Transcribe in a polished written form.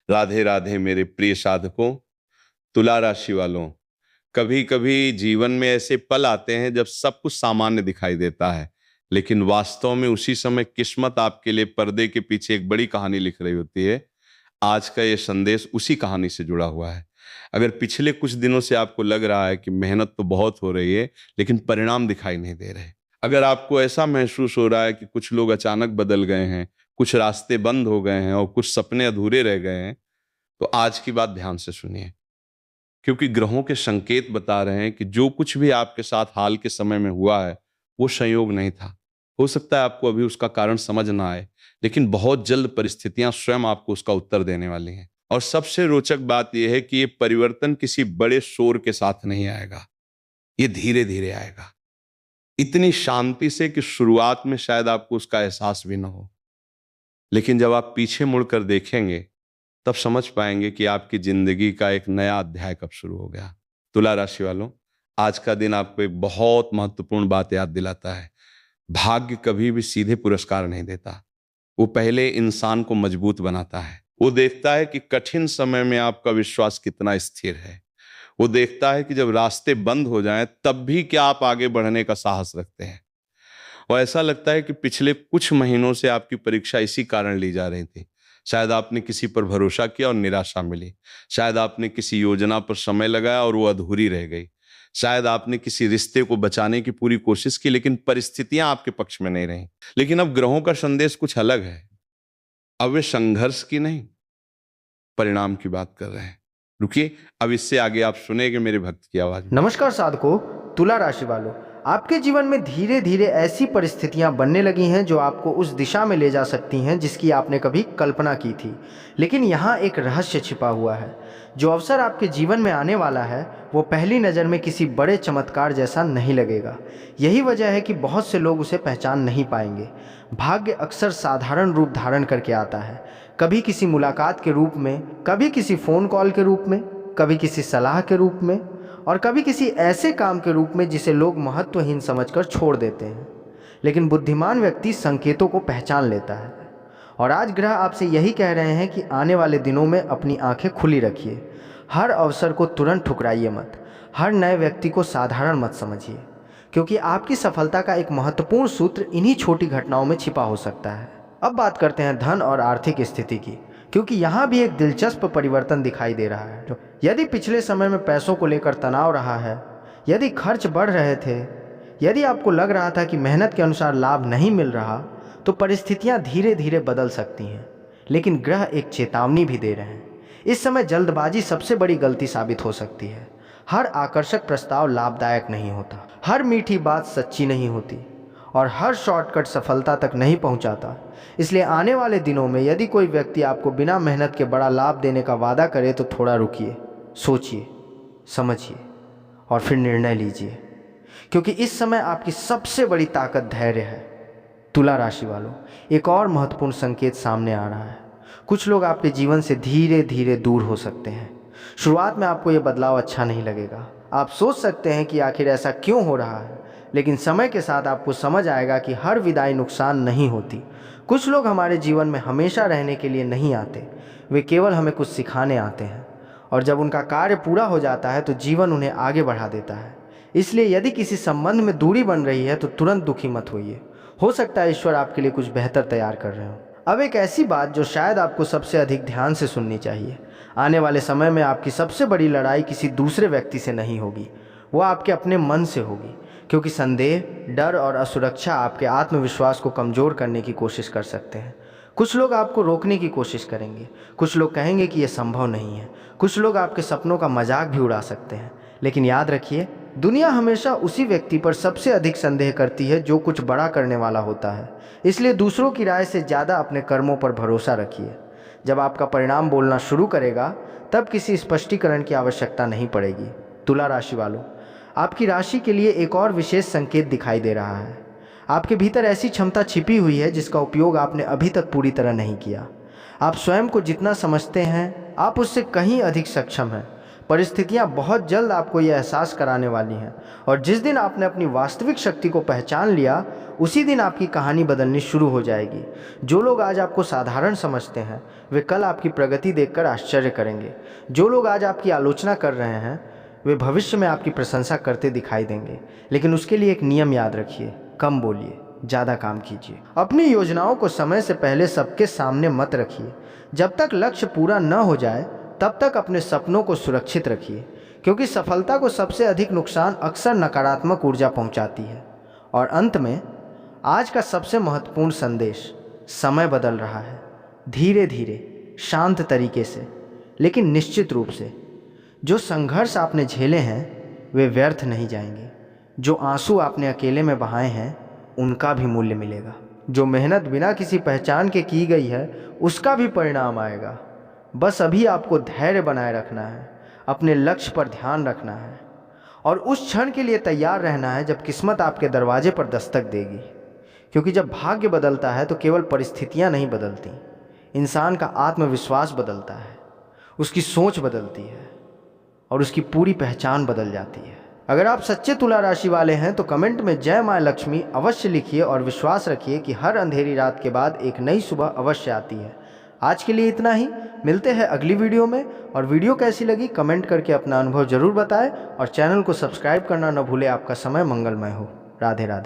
राधे राधे मेरे प्रिय साधकों, तुला राशि वालों। कभी कभी जीवन में ऐसे पल आते हैं जब सब कुछ सामान्य दिखाई देता है, लेकिन वास्तव में उसी समय किस्मत आपके लिए पर्दे के पीछे एक बड़ी कहानी लिख रही होती है। आज का ये संदेश उसी कहानी से जुड़ा हुआ है। अगर पिछले कुछ दिनों से आपको लग रहा है कि मेहनत तो बहुत हो रही है लेकिन परिणाम दिखाई नहीं दे रहे, अगर आपको ऐसा महसूस हो रहा है कि कुछ लोग अचानक बदल गए हैं, कुछ रास्ते बंद हो गए हैं और कुछ सपने अधूरे रह गए हैं, तो आज की बात ध्यान से सुनिए। क्योंकि ग्रहों के संकेत बता रहे हैं कि जो कुछ भी आपके साथ हाल के समय में हुआ है वो संयोग नहीं था। हो सकता है आपको अभी उसका कारण समझ ना आए, लेकिन बहुत जल्द परिस्थितियां स्वयं आपको उसका उत्तर देने वाली हैं। और सबसे रोचक बात यह है कि ये परिवर्तन किसी बड़े शोर के साथ नहीं आएगा, ये धीरे धीरे आएगा, इतनी शांति से कि शुरुआत में शायद आपको उसका एहसास भी ना हो। लेकिन जब आप पीछे मुड़कर देखेंगे तब समझ पाएंगे कि आपकी जिंदगी का एक नया अध्याय कब शुरू हो गया। तुला राशि वालों, आज का दिन आपको एक बहुत महत्वपूर्ण बात याद दिलाता है। भाग्य कभी भी सीधे पुरस्कार नहीं देता, वो पहले इंसान को मजबूत बनाता है। वो देखता है कि कठिन समय में आपका विश्वास कितना स्थिर है। वो देखता है कि जब रास्ते बंद हो जाएं तब भी क्या आप आगे बढ़ने का साहस रखते हैं। और ऐसा लगता है कि पिछले कुछ महीनों से आपकी परीक्षा इसी कारण ली जा रही थी। शायद आपने किसी पर भरोसा किया और निराशा मिली। शायद आपने किसी योजना पर समय लगाया और वो अधूरी रह गई। शायद आपने किसी रिश्ते को बचाने की पूरी कोशिश की लेकिन परिस्थितियां आपके पक्ष में नहीं रहीं। लेकिन अब ग्रहों का संदेश कुछ अलग है। अब वे संघर्ष की नहीं, परिणाम की बात कर रहे हैं। रुकिए, अब इससे आगे आप सुनेंगे मेरे भक्त की आवाज में। नमस्कार साधकों, तुला राशि वालों, आपके जीवन में धीरे धीरे ऐसी परिस्थितियां बनने लगी हैं जो आपको उस दिशा में ले जा सकती हैं जिसकी आपने कभी कल्पना की थी। लेकिन यहाँ एक रहस्य छिपा हुआ है। जो अवसर आपके जीवन में आने वाला है वो पहली नज़र में किसी बड़े चमत्कार जैसा नहीं लगेगा। यही वजह है कि बहुत से लोग उसे पहचान नहीं पाएंगे। भाग्य अक्सर साधारण रूप धारण करके आता है, कभी किसी मुलाकात के रूप में, कभी किसी फ़ोन कॉल के रूप में, कभी किसी सलाह के रूप में और कभी किसी ऐसे काम के रूप में जिसे लोग महत्वहीन समझकर छोड़ देते हैं। लेकिन बुद्धिमान व्यक्ति संकेतों को पहचान लेता है। और आज ग्रह आपसे यही कह रहे हैं कि आने वाले दिनों में अपनी आंखें खुली रखिए। हर अवसर को तुरंत ठुकराइए मत, हर नए व्यक्ति को साधारण मत समझिए, क्योंकि आपकी सफलता का एक महत्वपूर्ण सूत्र इन्हीं छोटी घटनाओं में छिपा हो सकता है। अब बात करते हैं धन और आर्थिक स्थिति की, क्योंकि यहाँ भी एक दिलचस्प परिवर्तन दिखाई दे रहा है। यदि पिछले समय में पैसों को लेकर तनाव रहा है, यदि खर्च बढ़ रहे थे, यदि आपको लग रहा था कि मेहनत के अनुसार लाभ नहीं मिल रहा, तो परिस्थितियाँ धीरे धीरे बदल सकती हैं। लेकिन ग्रह एक चेतावनी भी दे रहे हैं। इस समय जल्दबाजी सबसे बड़ी गलती साबित हो सकती है। हर आकर्षक प्रस्ताव लाभदायक नहीं होता, हर मीठी बात सच्ची नहीं होती और हर शॉर्टकट सफलता तक नहीं पहुंचाता। इसलिए आने वाले दिनों में यदि कोई व्यक्ति आपको बिना मेहनत के बड़ा लाभ देने का वादा करे तो थोड़ा रुकिए, सोचिए, समझिए और फिर निर्णय लीजिए, क्योंकि इस समय आपकी सबसे बड़ी ताकत धैर्य है। तुला राशि वालों, एक और महत्वपूर्ण संकेत सामने आ रहा है। कुछ लोग आपके जीवन से धीरे धीरे दूर हो सकते हैं। शुरुआत में आपको ये बदलाव अच्छा नहीं लगेगा। आप सोच सकते हैं कि आखिर ऐसा क्यों हो रहा है, लेकिन समय के साथ आपको समझ आएगा कि हर विदाई नुकसान नहीं होती। कुछ लोग हमारे जीवन में हमेशा रहने के लिए नहीं आते, वे केवल हमें कुछ सिखाने आते हैं। और जब उनका कार्य पूरा हो जाता है तो जीवन उन्हें आगे बढ़ा देता है। इसलिए यदि किसी संबंध में दूरी बन रही है तो तुरंत दुखी मत होइए। हो सकता है ईश्वर आपके लिए कुछ बेहतर तैयार कर रहे हो। अब एक ऐसी बात जो शायद आपको सबसे अधिक ध्यान से सुननी चाहिए। आने वाले समय में आपकी सबसे बड़ी लड़ाई किसी दूसरे व्यक्ति से नहीं होगी, वो आपके अपने मन से होगी। क्योंकि संदेह, डर और असुरक्षा आपके आत्मविश्वास को कमज़ोर करने की कोशिश कर सकते हैं। कुछ लोग आपको रोकने की कोशिश करेंगे, कुछ लोग कहेंगे कि यह संभव नहीं है, कुछ लोग आपके सपनों का मजाक भी उड़ा सकते हैं। लेकिन याद रखिए, दुनिया हमेशा उसी व्यक्ति पर सबसे अधिक संदेह करती है जो कुछ बड़ा करने वाला होता है। इसलिए दूसरों की राय से ज़्यादा अपने कर्मों पर भरोसा रखिए। जब आपका परिणाम बोलना शुरू करेगा तब किसी स्पष्टीकरण की आवश्यकता नहीं पड़ेगी। तुला राशि वालों, आपकी राशि के लिए एक और विशेष संकेत दिखाई दे रहा है। आपके भीतर ऐसी क्षमता छिपी हुई है जिसका उपयोग आपने अभी तक पूरी तरह नहीं किया। आप स्वयं को जितना समझते हैं आप उससे कहीं अधिक सक्षम हैं। परिस्थितियां बहुत जल्द आपको यह एहसास कराने वाली हैं, और जिस दिन आपने अपनी वास्तविक शक्ति को पहचान लिया, उसी दिन आपकी कहानी बदलनी शुरू हो जाएगी। जो लोग आज आपको साधारण समझते हैं, वे कल आपकी प्रगति देखकर आश्चर्य करेंगे। जो लोग आज आपकी आलोचना कर रहे हैं, वे भविष्य में आपकी प्रशंसा करते दिखाई देंगे। लेकिन उसके लिए एक नियम याद रखिए, कम बोलिए, ज़्यादा काम कीजिए। अपनी योजनाओं को समय से पहले सबके सामने मत रखिए। जब तक लक्ष्य पूरा न हो जाए, तब तक अपने सपनों को सुरक्षित रखिए, क्योंकि सफलता को सबसे अधिक नुकसान अक्सर नकारात्मक ऊर्जा पहुंचाती है। और अंत में आज का सबसे महत्वपूर्ण संदेश, समय बदल रहा है, धीरे धीरे, शांत तरीके से, लेकिन निश्चित रूप से। जो संघर्ष आपने झेले हैं वे व्यर्थ नहीं जाएंगे। जो आंसू आपने अकेले में बहाए हैं उनका भी मूल्य मिलेगा। जो मेहनत बिना किसी पहचान के की गई है उसका भी परिणाम आएगा। बस अभी आपको धैर्य बनाए रखना है, अपने लक्ष्य पर ध्यान रखना है, और उस क्षण के लिए तैयार रहना है जब किस्मत आपके दरवाजे पर दस्तक देगी। क्योंकि जब भाग्य बदलता है तो केवल परिस्थितियां नहीं बदलती, इंसान का आत्मविश्वास बदलता है, उसकी सोच बदलती है और उसकी पूरी पहचान बदल जाती है। अगर आप सच्चे तुला राशि वाले हैं तो कमेंट में जय माँ लक्ष्मी अवश्य लिखिए और विश्वास रखिए कि हर अंधेरी रात के बाद एक नई सुबह अवश्य आती है। आज के लिए इतना ही, मिलते हैं अगली वीडियो में। और वीडियो कैसी लगी कमेंट करके अपना अनुभव जरूर बताएं, और चैनल को सब्सक्राइब करना न भूलें। आपका समय मंगलमय हो। राधे राधे।